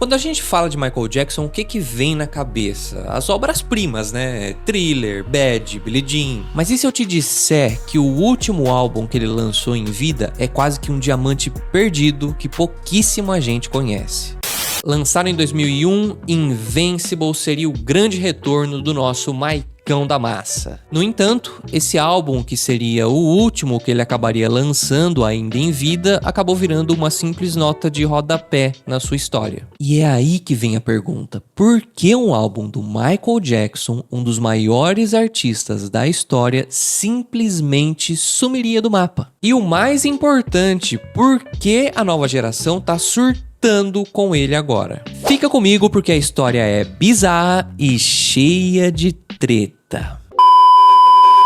Quando a gente fala de Michael Jackson, o que vem na cabeça? As obras-primas, né? Thriller, Bad, Billie Jean. Mas e se eu te disser que o último álbum que ele lançou em vida é quase que um diamante perdido que pouquíssima gente conhece? Lançado em 2001, Invincible seria o grande retorno do nosso Maicão da massa. No entanto, esse álbum, que seria o último que ele acabaria lançando ainda em vida, acabou virando uma simples nota de rodapé na sua história. E é aí que vem a pergunta: por que um álbum do Michael Jackson, um dos maiores artistas da história, simplesmente sumiria do mapa? E o mais importante, por que a nova geração tá surtando com ele agora? Fica comigo porque a história é bizarra e cheia de treta.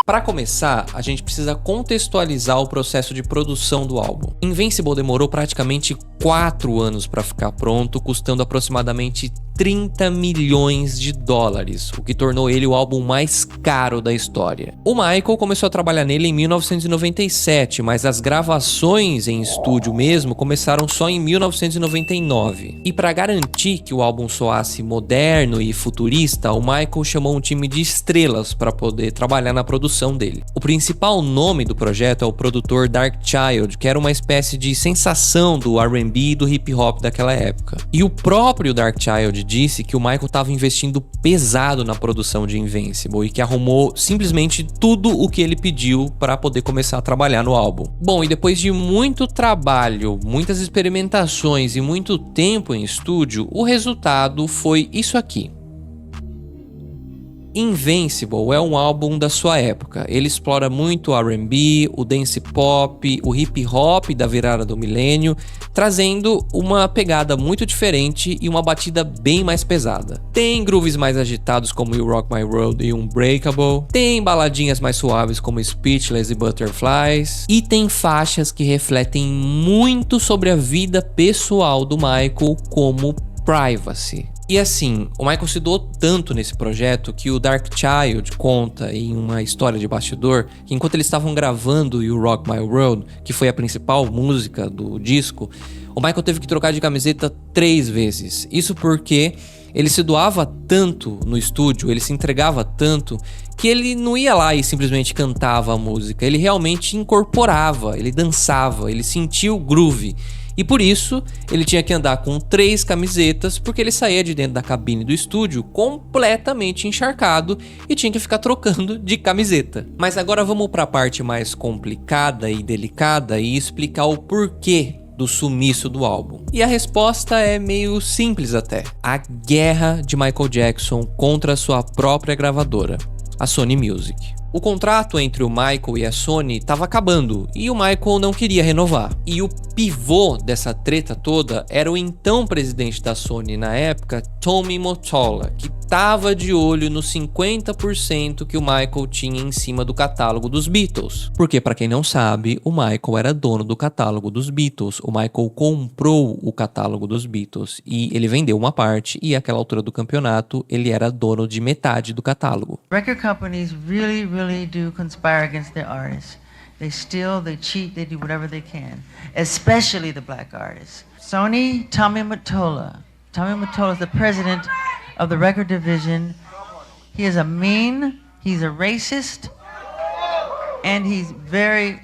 Para começar, a gente precisa contextualizar o processo de produção do álbum. Invincible demorou praticamente 4 anos para ficar pronto, custando aproximadamente 30 milhões de dólares, o que tornou ele o álbum mais caro da história. O Michael começou a trabalhar nele em 1997, mas as gravações em estúdio mesmo começaram só em 1999. E para garantir que o álbum soasse moderno e futurista, o Michael chamou um time de estrelas para poder trabalhar na produção dele. O principal nome do projeto é o produtor Darkchild, que era uma espécie de sensação do R&B e do hip hop daquela época. E o próprio Darkchild disse que o Michael estava investindo pesado na produção de Invincible e que arrumou simplesmente tudo o que ele pediu para poder começar a trabalhar no álbum. Bom, e depois de muito trabalho, muitas experimentações e muito tempo em estúdio, o resultado foi isso aqui. Invincible é um álbum da sua época. Ele explora muito o R&B, o dance pop, o hip hop da virada do milênio, trazendo uma pegada muito diferente e uma batida bem mais pesada. Tem grooves mais agitados como You Rock My World e Unbreakable, tem baladinhas mais suaves como Speechless e Butterflies, e tem faixas que refletem muito sobre a vida pessoal do Michael, como Privacy. E assim, o Michael se doou tanto nesse projeto que o Darkchild conta em uma história de bastidor que enquanto eles estavam gravando You Rock My World, que foi a principal música do disco, o Michael teve que trocar de camiseta 3 vezes. Isso porque ele se doava tanto no estúdio, ele se entregava tanto, que ele não ia lá e simplesmente cantava a música, ele realmente incorporava, ele dançava, ele sentia o groove. E por isso, ele tinha que andar com 3 camisetas, porque ele saía de dentro da cabine do estúdio completamente encharcado e tinha que ficar trocando de camiseta. Mas agora vamos para a parte mais complicada e delicada e explicar o porquê do sumiço do álbum. E a resposta é meio simples até. A guerra de Michael Jackson contra a sua própria gravadora, a Sony Music. O contrato entre o Michael e a Sony estava acabando e o Michael não queria renovar. E o pivô dessa treta toda era o então presidente da Sony na época, Tommy Mottola, que estava de olho nos 50% que o Michael tinha em cima do catálogo dos Beatles. Porque, para quem não sabe, o Michael era dono do catálogo dos Beatles. O Michael comprou o catálogo dos Beatles e ele vendeu uma parte, e àquela altura do campeonato ele era dono de metade do catálogo. Record companies really do conspire against their artists. They steal, they cheat, they do whatever they can, especially the black artists. Sony, Tommy Mottola. Tommy Mottola is the president of the record division. He is a mean, he's a racist, and he's very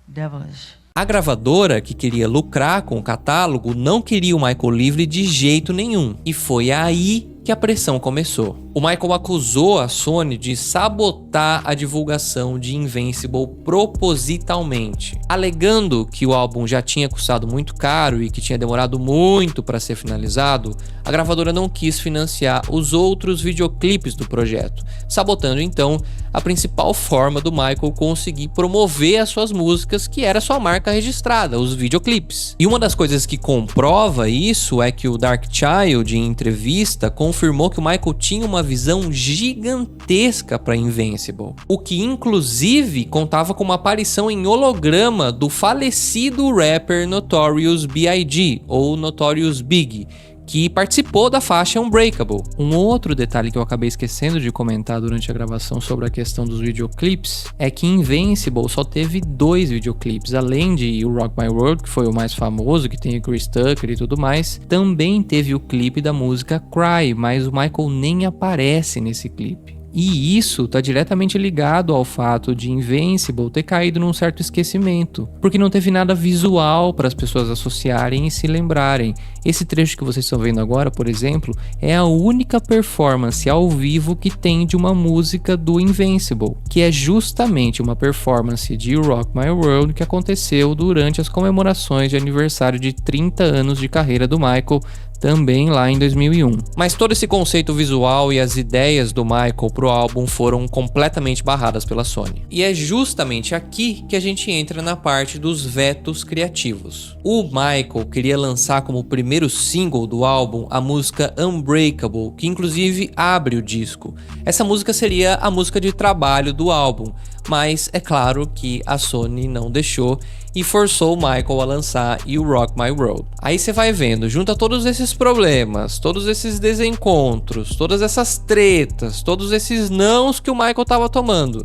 devilish. A gravadora, que queria lucrar com o catálogo, não queria o Michael livre de jeito nenhum. E foi aí que a pressão começou. O Michael acusou a Sony de sabotar a divulgação de Invincible propositalmente, alegando que o álbum já tinha custado muito caro e que tinha demorado muito para ser finalizado. A gravadora não quis financiar os outros videoclipes do projeto, sabotando então a principal forma do Michael conseguir promover as suas músicas, que era sua marca registrada, os videoclipes. E uma das coisas que comprova isso é que o Darkchild, em entrevista, confirmou que o Michael tinha uma visão gigantesca para Invincible, o que inclusive contava com uma aparição em holograma do falecido rapper Notorious B.I.G. ou Notorious Big, que participou da faixa Unbreakable. Um outro detalhe que eu acabei esquecendo de comentar durante a gravação sobre a questão dos videoclipes é que Invincible só teve 2 videoclipes, além de You Rock My World, que foi o mais famoso, que tem o Chris Tucker e tudo mais, também teve o clipe da música Cry, mas o Michael nem aparece nesse clipe. E isso tá diretamente ligado ao fato de Invincible ter caído num certo esquecimento, porque não teve nada visual para as pessoas associarem e se lembrarem. Esse trecho que vocês estão vendo agora, por exemplo, é a única performance ao vivo que tem de uma música do Invincible, que é justamente uma performance de You Rock My World que aconteceu durante as comemorações de aniversário de 30 anos de carreira do Michael, também lá em 2001. Mas todo esse conceito visual e as ideias do Michael pro álbum foram completamente barradas pela Sony. E é justamente aqui que a gente entra na parte dos vetos criativos. O Michael queria lançar como primeiro single do álbum a música Unbreakable, que inclusive abre o disco. Essa música seria a música de trabalho do álbum, mas é claro que a Sony não deixou e forçou o Michael a lançar You Rock My World. Aí você vai vendo, junta todos esses problemas, todos esses desencontros, todas essas tretas, todos esses nãos que o Michael tava tomando.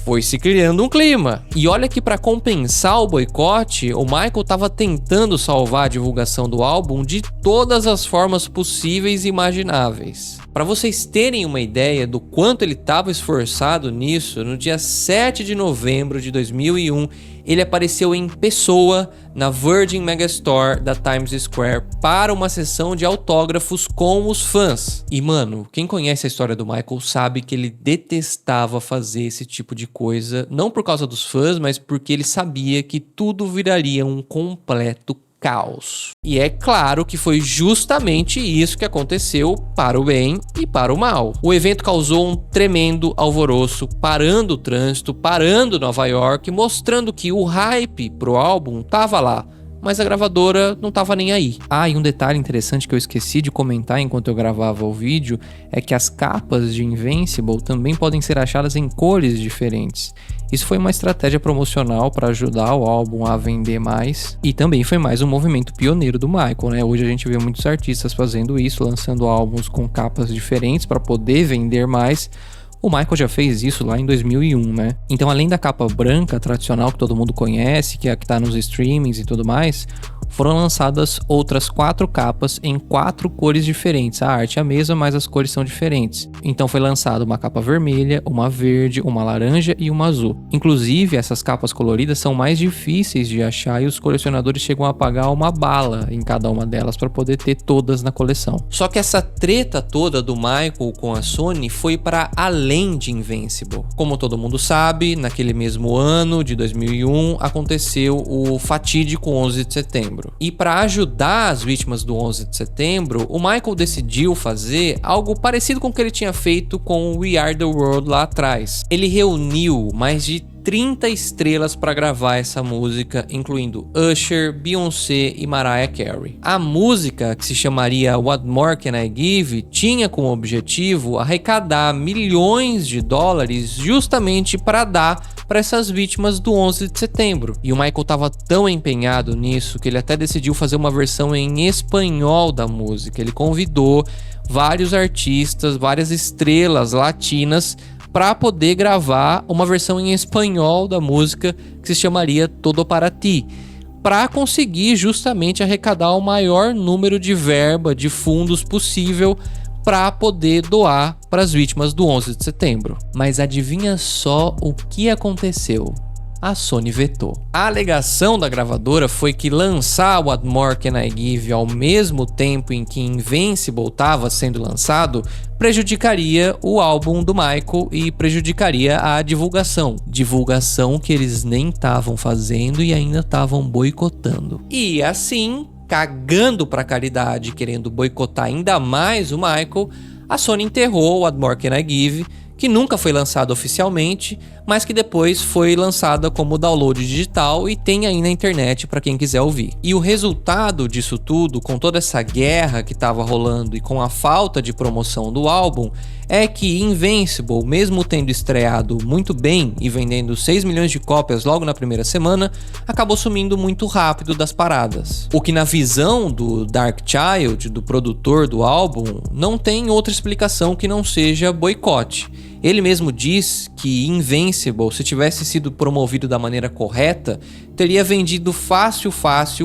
Foi se criando um clima. E olha que para compensar o boicote, o Michael tava tentando salvar a divulgação do álbum de todas as formas possíveis e imagináveis. Para vocês terem uma ideia do quanto ele estava esforçado nisso, no dia 7 de novembro de 2001, ele apareceu em pessoa na Virgin Megastore da Times Square para uma sessão de autógrafos com os fãs. E mano, quem conhece a história do Michael sabe que ele detestava fazer esse tipo de coisa, não por causa dos fãs, mas porque ele sabia que tudo viraria um completo caos. E é claro que foi justamente isso que aconteceu para o bem e para o mal. O evento causou um tremendo alvoroço, parando o trânsito, parando Nova York, mostrando que o hype pro álbum tava lá, mas a gravadora não tava nem aí. Ah, e um detalhe interessante que eu esqueci de comentar enquanto eu gravava o vídeo é que as capas de Invincible também podem ser achadas em cores diferentes. Isso foi uma estratégia promocional para ajudar o álbum a vender mais e também foi mais um movimento pioneiro do Michael, né? Hoje a gente vê muitos artistas fazendo isso, lançando álbuns com capas diferentes para poder vender mais. O Michael já fez isso lá em 2001, né? Então, além da capa branca tradicional que todo mundo conhece, que é a que tá nos streamings e tudo mais, foram lançadas outras 4 capas em 4 cores diferentes. A arte é a mesma, mas as cores são diferentes. Então foi lançada uma capa vermelha, uma verde, uma laranja e uma azul. Inclusive, essas capas coloridas são mais difíceis de achar e os colecionadores chegam a pagar uma bala em cada uma delas para poder ter todas na coleção. Só que essa treta toda do Michael com a Sony foi para além de Invincible. Como todo mundo sabe, naquele mesmo ano de 2001 aconteceu o fatídico 11 de setembro. E para ajudar as vítimas do 11 de setembro, o Michael decidiu fazer algo parecido com o que ele tinha feito com We Are The World lá atrás. Ele reuniu mais de 30 estrelas para gravar essa música, incluindo Usher, Beyoncé e Mariah Carey. A música, que se chamaria What More Can I Give, tinha como objetivo arrecadar milhões de dólares justamente para dar para essas vítimas do 11 de setembro. E o Michael estava tão empenhado nisso que ele até decidiu fazer uma versão em espanhol da música. Ele convidou vários artistas, várias estrelas latinas para poder gravar uma versão em espanhol da música que se chamaria Todo Para Ti, para conseguir justamente arrecadar o maior número de verba, de fundos possível para poder doar para as vítimas do 11 de setembro. Mas adivinha só o que aconteceu? A Sony vetou. A alegação da gravadora foi que lançar What More Can I Give ao mesmo tempo em que Invincible estava sendo lançado prejudicaria o álbum do Michael e prejudicaria a divulgação. Divulgação que eles nem estavam fazendo e ainda estavam boicotando. E assim, cagando pra caridade, querendo boicotar ainda mais o Michael, a Sony enterrou What More Can I Give, que nunca foi lançado oficialmente, mas que depois foi lançada como download digital e tem aí na internet para quem quiser ouvir. E o resultado disso tudo, com toda essa guerra que estava rolando e com a falta de promoção do álbum, é que Invincible, mesmo tendo estreado muito bem e vendendo 6 milhões de cópias logo na primeira semana, acabou sumindo muito rápido das paradas. O que na visão do Darkchild, do produtor do álbum, não tem outra explicação que não seja boicote. Ele mesmo diz que Invincible, se tivesse sido promovido da maneira correta, teria vendido fácil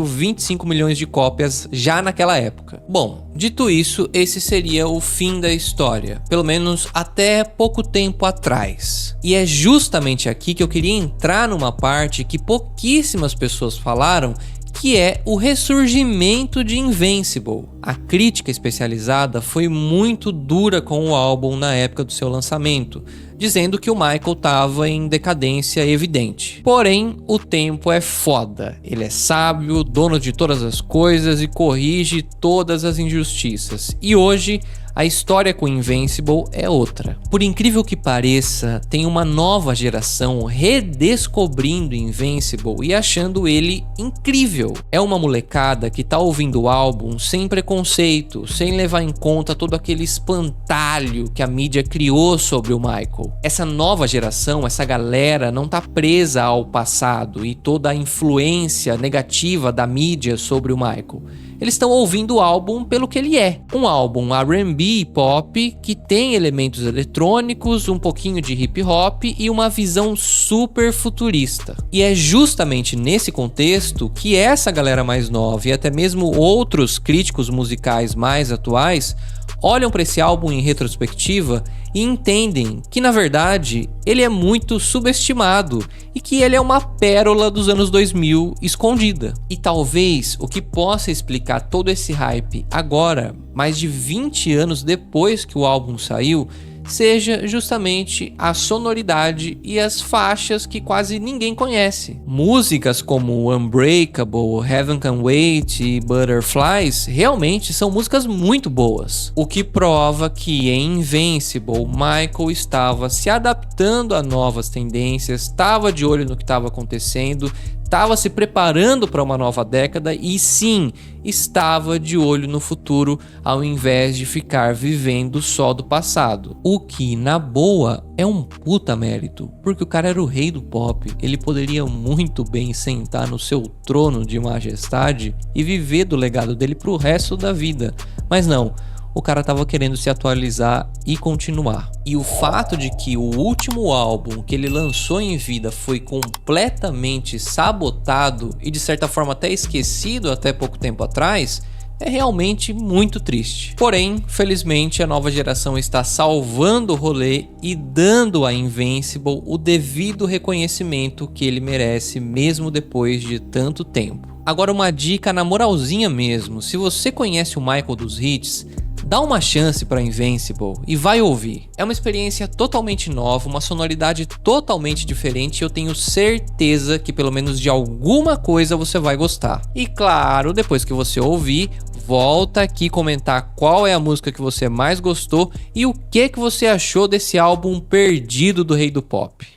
25 milhões de cópias já naquela época. Bom, dito isso, esse seria o fim da história, pelo menos até pouco tempo atrás. E é justamente aqui que eu queria entrar numa parte que pouquíssimas pessoas falaram, que é o ressurgimento de Invincible. A crítica especializada foi muito dura com o álbum na época do seu lançamento, dizendo que o Michael estava em decadência evidente. Porém, o tempo é foda. Ele é sábio, dono de todas as coisas e corrige todas as injustiças. E hoje, a história com Invincible é outra. Por incrível que pareça, tem uma nova geração redescobrindo Invincible e achando ele incrível. É uma molecada que tá ouvindo o álbum sem preconceito, sem levar em conta todo aquele espantalho que a mídia criou sobre o Michael. Essa nova geração, essa galera não tá presa ao passado e toda a influência negativa da mídia sobre o Michael. Eles estão ouvindo o álbum pelo que ele é. Um álbum R&B e pop que tem elementos eletrônicos, um pouquinho de hip hop e uma visão super futurista. E é justamente nesse contexto que essa galera mais nova e até mesmo outros críticos musicais mais atuais olham para esse álbum em retrospectiva e entendem que, na verdade, ele é muito subestimado e que ele é uma pérola dos anos 2000 escondida. E talvez o que possa explicar todo esse hype agora, mais de 20 anos depois que o álbum saiu, seja justamente a sonoridade e as faixas que quase ninguém conhece. Músicas como Unbreakable, Heaven Can Wait e Butterflies realmente são músicas muito boas, o que prova que em Invincible, Michael estava se adaptando a novas tendências, estava de olho no que estava acontecendo, estava se preparando para uma nova década e sim, estava de olho no futuro ao invés de ficar vivendo só do passado. O que, na boa, é um puta mérito, porque o cara era o rei do pop, ele poderia muito bem sentar no seu trono de majestade e viver do legado dele pro resto da vida, mas não. O cara tava querendo se atualizar e continuar. E o fato de que o último álbum que ele lançou em vida foi completamente sabotado e de certa forma até esquecido até pouco tempo atrás, é realmente muito triste. Porém, felizmente a nova geração está salvando o rolê e dando a Invincible o devido reconhecimento que ele merece mesmo depois de tanto tempo. Agora uma dica na moralzinha mesmo, se você conhece o Michael dos hits, dá uma chance para Invincible e vai ouvir. É uma experiência totalmente nova, uma sonoridade totalmente diferente e eu tenho certeza que pelo menos de alguma coisa você vai gostar. E claro, depois que você ouvir, volta aqui comentar qual é a música que você mais gostou e o que você achou desse álbum perdido do Rei do Pop.